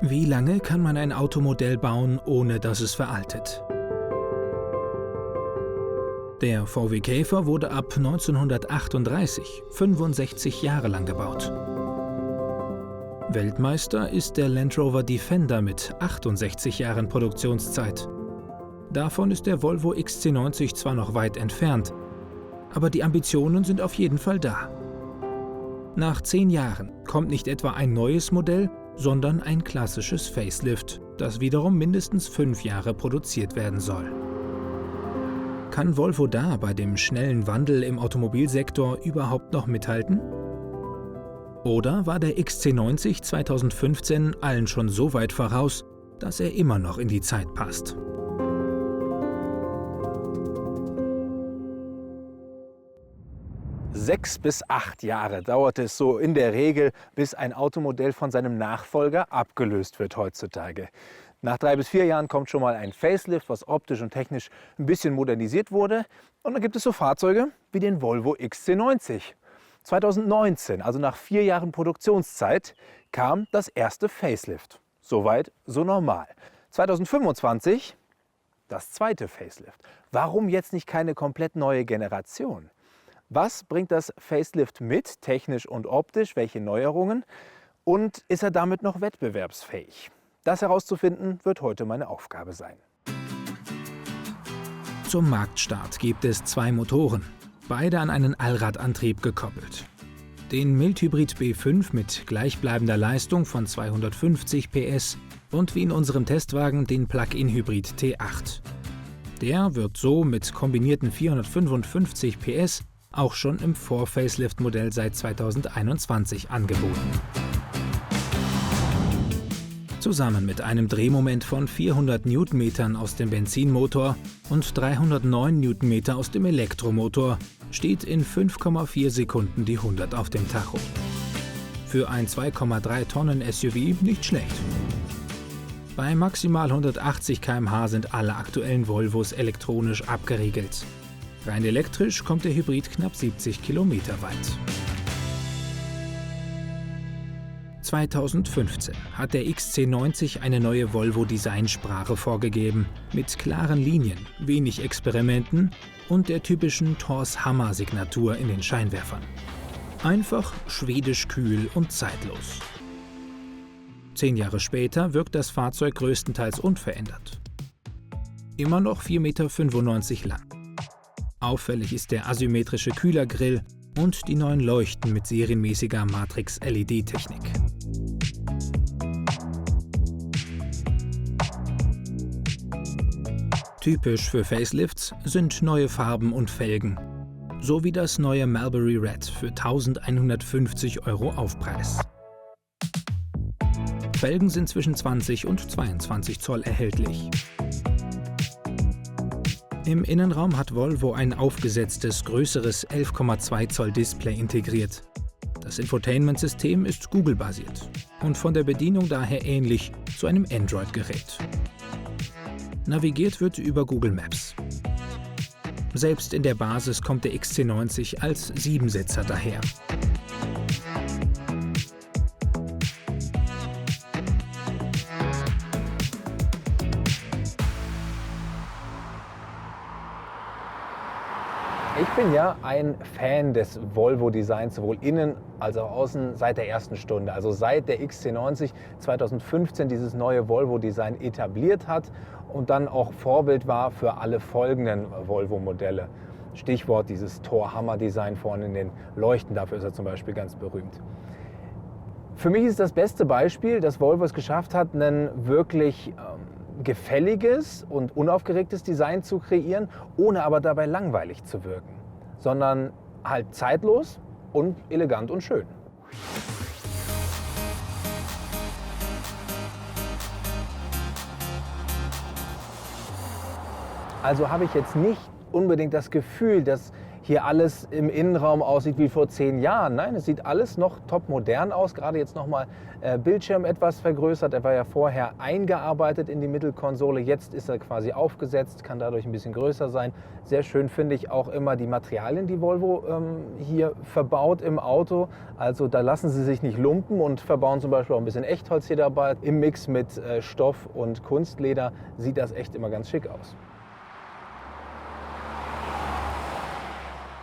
Wie lange kann man ein Automodell bauen, ohne dass es veraltet? Der VW Käfer wurde ab 1938 65 Jahre lang gebaut. Weltmeister ist der Land Rover Defender mit 68 Jahren Produktionszeit. Davon ist der Volvo XC90 zwar noch weit entfernt, aber die Ambitionen sind auf jeden Fall da. Nach 10 Jahren kommt nicht etwa ein neues Modell, sondern ein klassisches Facelift, das wiederum mindestens 5 Jahre produziert werden soll. Kann Volvo da bei dem schnellen Wandel im Automobilsektor überhaupt noch mithalten? Oder war der XC90 2015 allen schon so weit voraus, dass er immer noch in die Zeit passt? Sechs bis 8 Jahre dauert es so in der Regel, bis ein Automodell von seinem Nachfolger abgelöst wird heutzutage. Nach 3 bis 4 Jahren kommt schon mal ein Facelift, was optisch und technisch ein bisschen modernisiert wurde. Und dann gibt es so Fahrzeuge wie den Volvo XC90. 2019, also nach 4 Jahren Produktionszeit, kam das erste Facelift. Soweit, so normal. 2025 das zweite Facelift. Warum jetzt nicht keine komplett neue Generation? Was bringt das Facelift mit, technisch und optisch? Welche Neuerungen? Und ist er damit noch wettbewerbsfähig? Das herauszufinden, wird heute meine Aufgabe sein. Zum Marktstart gibt es 2 Motoren, beide an einen Allradantrieb gekoppelt. Den Mildhybrid B5 mit gleichbleibender Leistung von 250 PS und wie in unserem Testwagen den Plug-in-Hybrid T8. Der wird so mit kombinierten 455 PS auch schon im Vor-Facelift-Modell seit 2021 angeboten. Zusammen mit einem Drehmoment von 400 Newtonmetern aus dem Benzinmotor und 309 Newtonmeter aus dem Elektromotor steht in 5,4 Sekunden die 100 auf dem Tacho. Für ein 2,3 Tonnen SUV nicht schlecht. Bei maximal 180 km/h sind alle aktuellen Volvos elektronisch abgeriegelt. Rein elektrisch kommt der Hybrid knapp 70 Kilometer weit. 2015 hat der XC90 eine neue Volvo-Designsprache vorgegeben, mit klaren Linien, wenig Experimenten und der typischen Thors-Hammer-Signatur in den Scheinwerfern. Einfach schwedisch kühl und zeitlos. 10 Jahre später wirkt das Fahrzeug größtenteils unverändert. Immer noch 4,95 Meter lang. Auffällig ist der asymmetrische Kühlergrill und die neuen Leuchten mit serienmäßiger Matrix-LED-Technik. Typisch für Facelifts sind neue Farben und Felgen, sowie das neue Marlboro Red für 1.150 € Aufpreis. Felgen sind zwischen 20 und 22 Zoll erhältlich. Im Innenraum hat Volvo ein aufgesetztes, größeres 11,2 Zoll Display integriert. Das Infotainment-System ist Google-basiert und von der Bedienung daher ähnlich zu einem Android-Gerät. Navigiert wird über Google Maps. Selbst in der Basis kommt der XC90 als 7-Sitzer daher. Ich bin ja ein Fan des Volvo-Designs, sowohl innen als auch außen, seit der ersten Stunde. Also seit der XC90 2015 dieses neue Volvo-Design etabliert hat und dann auch Vorbild war für alle folgenden Volvo-Modelle. Stichwort dieses Thor-Hammer-Design vorne in den Leuchten, dafür ist er zum Beispiel ganz berühmt. Für mich ist das beste Beispiel, dass Volvo es geschafft hat, ein wirklich gefälliges und unaufgeregtes Design zu kreieren, ohne aber dabei langweilig zu wirken, sondern halt zeitlos und elegant und schön. Also habe ich jetzt nicht unbedingt das Gefühl, dass hier alles im Innenraum aussieht wie vor 10 Jahren. Nein, es sieht alles noch top modern aus. Gerade jetzt nochmal Bildschirm etwas vergrößert. Er war ja vorher eingearbeitet in die Mittelkonsole. Jetzt ist er quasi aufgesetzt, kann dadurch ein bisschen größer sein. Sehr schön finde ich auch immer die Materialien, die Volvo hier verbaut im Auto. Also da lassen sie sich nicht lumpen und verbauen zum Beispiel auch ein bisschen Echtholz hier dabei. Im Mix mit Stoff und Kunstleder sieht das echt immer ganz schick aus.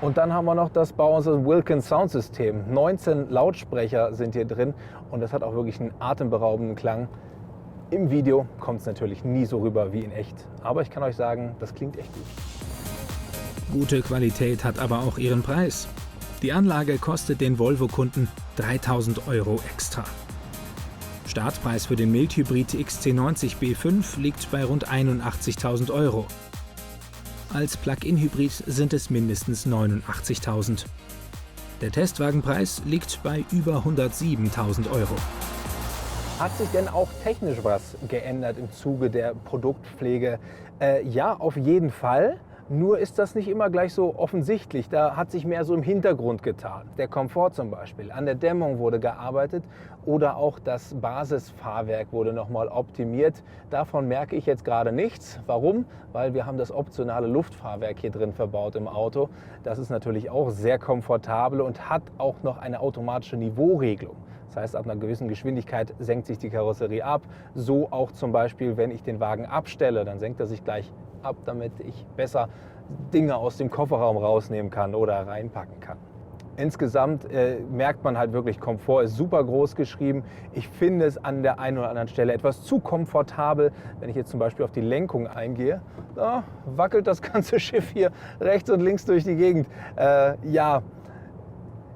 Und dann haben wir noch das Bauhaus Wilkins Soundsystem. 19 Lautsprecher sind hier drin und das hat auch wirklich einen atemberaubenden Klang. Im Video kommt es natürlich nie so rüber wie in echt. Aber ich kann euch sagen, das klingt echt gut. Gute Qualität hat aber auch ihren Preis. Die Anlage kostet den Volvo-Kunden 3.000 € extra. Startpreis für den Mildhybrid XC90 B5 liegt bei rund 81.000 €. Als Plug-in-Hybrid sind es mindestens 89.000. Der Testwagenpreis liegt bei über 107.000 €. Hat sich denn auch technisch was geändert im Zuge der Produktpflege? Ja, auf jeden Fall. Nur ist das nicht immer gleich so offensichtlich. Da hat sich mehr so im Hintergrund getan. Der Komfort zum Beispiel. An der Dämmung wurde gearbeitet oder auch das Basisfahrwerk wurde nochmal optimiert. Davon merke ich jetzt gerade nichts. Warum? Weil wir haben das optionale Luftfahrwerk hier drin verbaut im Auto. Das ist natürlich auch sehr komfortabel und hat auch noch eine automatische Niveauregelung. Das heißt, ab einer gewissen Geschwindigkeit senkt sich die Karosserie ab. So auch zum Beispiel, wenn ich den Wagen abstelle, dann senkt er sich gleich ab, damit ich besser Dinge aus dem Kofferraum rausnehmen kann oder reinpacken kann. Insgesamt merkt man halt wirklich, Komfort ist super groß geschrieben. Ich finde es an der einen oder anderen Stelle etwas zu komfortabel. Wenn ich jetzt zum Beispiel auf die Lenkung eingehe, da wackelt das ganze Schiff hier rechts und links durch die Gegend. Ja,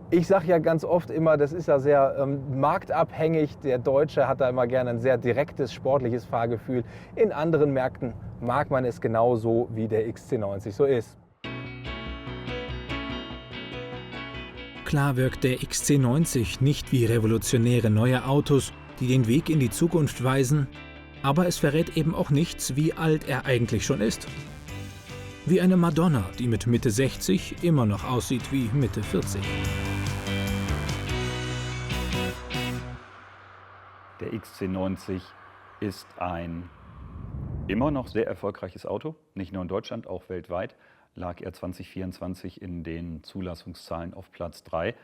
ich sage ja ganz oft immer, das ist ja sehr marktabhängig. Der Deutsche hat da immer gerne ein sehr direktes, sportliches Fahrgefühl. In anderen Märkten mag man es genauso, wie der XC90 so ist. Klar wirkt der XC90 nicht wie revolutionäre neue Autos, die den Weg in die Zukunft weisen, aber es verrät eben auch nichts, wie alt er eigentlich schon ist. Wie eine Madonna, die mit Mitte 60 immer noch aussieht wie Mitte 40. Der XC90 ist ein immer noch sehr erfolgreiches Auto, nicht nur in Deutschland, auch weltweit. Lag er 2024 in den Zulassungszahlen auf Platz 3.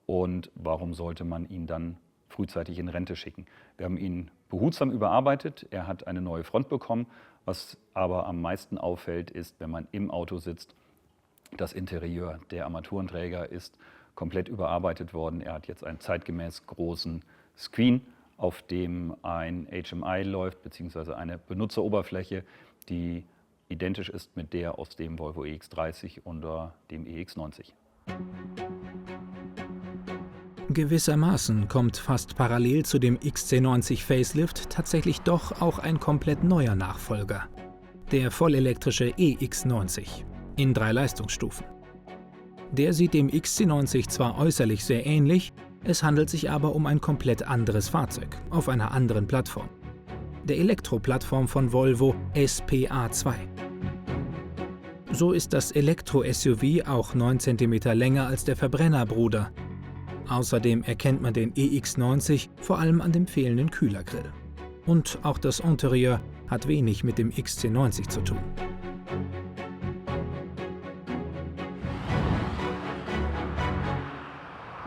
Und warum sollte man ihn dann frühzeitig in Rente schicken? Wir haben ihn behutsam überarbeitet, er hat eine neue Front bekommen. Was aber am meisten auffällt, ist, wenn man im Auto sitzt, das Interieur. Der Armaturenträger ist komplett überarbeitet worden. Er hat jetzt einen zeitgemäß großen Screen, auf dem ein HMI läuft, beziehungsweise eine Benutzeroberfläche, die identisch ist mit der aus dem Volvo EX30 oder dem EX90. Gewissermaßen kommt fast parallel zu dem XC90 Facelift tatsächlich doch auch ein komplett neuer Nachfolger. Der vollelektrische EX90 in 3 Leistungsstufen. Der sieht dem XC90 zwar äußerlich sehr ähnlich, es handelt sich aber um ein komplett anderes Fahrzeug auf einer anderen Plattform. Der Elektroplattform von Volvo SPA2. So ist das Elektro-SUV auch 9 cm länger als der Verbrennerbruder. Außerdem erkennt man den EX90 vor allem an dem fehlenden Kühlergrill. Und auch das Interieur hat wenig mit dem XC90 zu tun.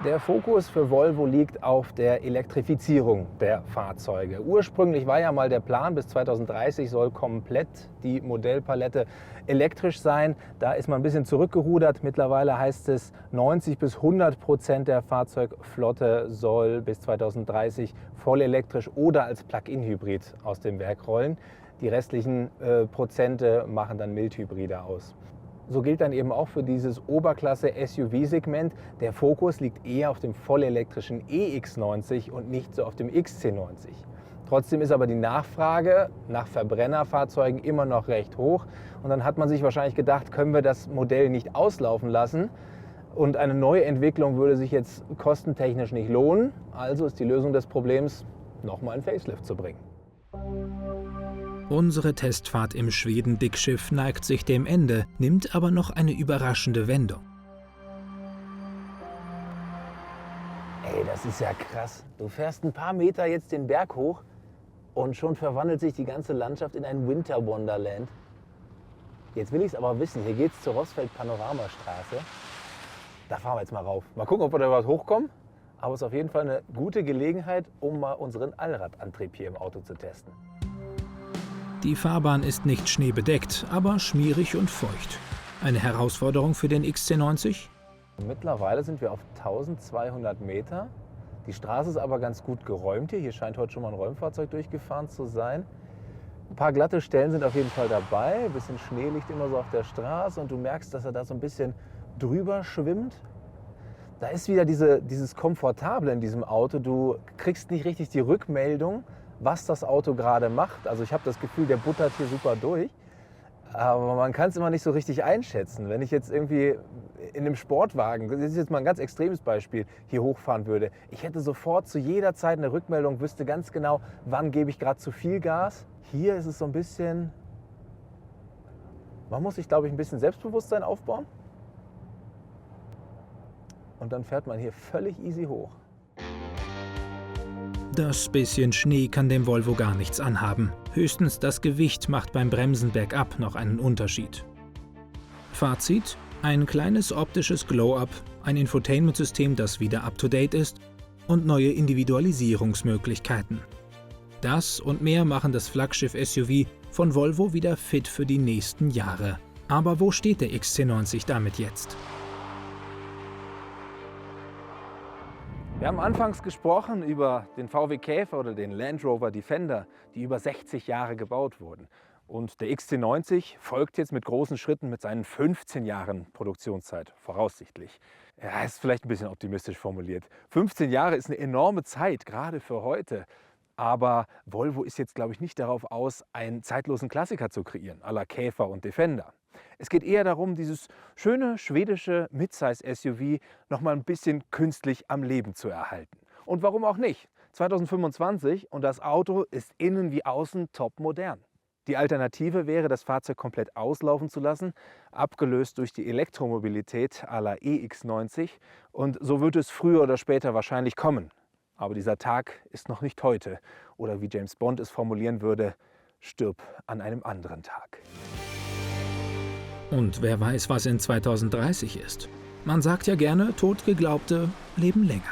Der Fokus für Volvo liegt auf der Elektrifizierung der Fahrzeuge. Ursprünglich war ja mal der Plan, bis 2030 soll komplett die Modellpalette elektrisch sein. Da ist man ein bisschen zurückgerudert. Mittlerweile heißt es, 90–100% der Fahrzeugflotte soll bis 2030 voll elektrisch oder als Plug-in-Hybrid aus dem Werk rollen. Die restlichen Prozente machen dann Mildhybride aus. So gilt dann eben auch für dieses Oberklasse-SUV-Segment. Der Fokus liegt eher auf dem vollelektrischen EX90 und nicht so auf dem XC90. Trotzdem ist aber die Nachfrage nach Verbrennerfahrzeugen immer noch recht hoch. Und dann hat man sich wahrscheinlich gedacht, können wir das Modell nicht auslaufen lassen? Und eine neue Entwicklung würde sich jetzt kostentechnisch nicht lohnen. Also ist die Lösung des Problems, nochmal ein Facelift zu bringen. Unsere Testfahrt im Schweden-Dickschiff neigt sich dem Ende, nimmt aber noch eine überraschende Wendung. das ist ja krass. Du fährst ein paar Meter jetzt den Berg hoch und schon verwandelt sich die ganze Landschaft in ein Winter Wonderland. Jetzt will ich es aber wissen. Hier geht es zur Rossfeld-Panoramastraße. Da fahren wir jetzt mal rauf. Mal gucken, ob wir da überhaupt hochkommen. Aber es ist auf jeden Fall eine gute Gelegenheit, um mal unseren Allradantrieb hier im Auto zu testen. Die Fahrbahn ist nicht schneebedeckt, aber schmierig und feucht. Eine Herausforderung für den XC90? Mittlerweile sind wir auf 1200 Meter. Die Straße ist aber ganz gut geräumt hier. Hier scheint heute schon mal ein Räumfahrzeug durchgefahren zu sein. Ein paar glatte Stellen sind auf jeden Fall dabei. Ein bisschen Schnee liegt immer so auf der Straße und du merkst, dass er da so ein bisschen drüber schwimmt. Da ist wieder dieses Komfortable in diesem Auto. Du kriegst nicht richtig die Rückmeldung, was das Auto gerade macht. Also ich habe das Gefühl, der buttert hier super durch. Aber man kann es immer nicht so richtig einschätzen. Wenn ich jetzt irgendwie in einem Sportwagen, das ist jetzt mal ein ganz extremes Beispiel, hier hochfahren würde, ich hätte sofort zu jeder Zeit eine Rückmeldung, wüsste ganz genau, wann gebe ich gerade zu viel Gas. Hier ist es so ein bisschen, man muss sich, glaube ich, ein bisschen Selbstbewusstsein aufbauen. Und dann fährt man hier völlig easy hoch. Das bisschen Schnee kann dem Volvo gar nichts anhaben. Höchstens das Gewicht macht beim Bremsen bergab noch einen Unterschied. Fazit: ein kleines optisches Glow-Up, ein Infotainment-System, das wieder up-to-date ist und neue Individualisierungsmöglichkeiten. Das und mehr machen das Flaggschiff-SUV von Volvo wieder fit für die nächsten Jahre. Aber wo steht der XC90 damit jetzt? Wir haben anfangs gesprochen über den VW Käfer oder den Land Rover Defender, die über 60 Jahre gebaut wurden. Und der XC90 folgt jetzt mit großen Schritten mit seinen 15 Jahren Produktionszeit, voraussichtlich. Ja, ist vielleicht ein bisschen optimistisch formuliert. 15 Jahre ist eine enorme Zeit, gerade für heute. Aber Volvo ist jetzt, glaube ich, nicht darauf aus, einen zeitlosen Klassiker zu kreieren, à la Käfer und Defender. Es geht eher darum, dieses schöne schwedische Midsize-SUV noch mal ein bisschen künstlich am Leben zu erhalten. Und warum auch nicht? 2025 und das Auto ist innen wie außen top modern. Die Alternative wäre, das Fahrzeug komplett auslaufen zu lassen, abgelöst durch die Elektromobilität à la EX90. Und so wird es früher oder später wahrscheinlich kommen. Aber dieser Tag ist noch nicht heute. Oder wie James Bond es formulieren würde, stirb an einem anderen Tag. Und wer weiß, was in 2030 ist. Man sagt ja gerne, Totgeglaubte leben länger.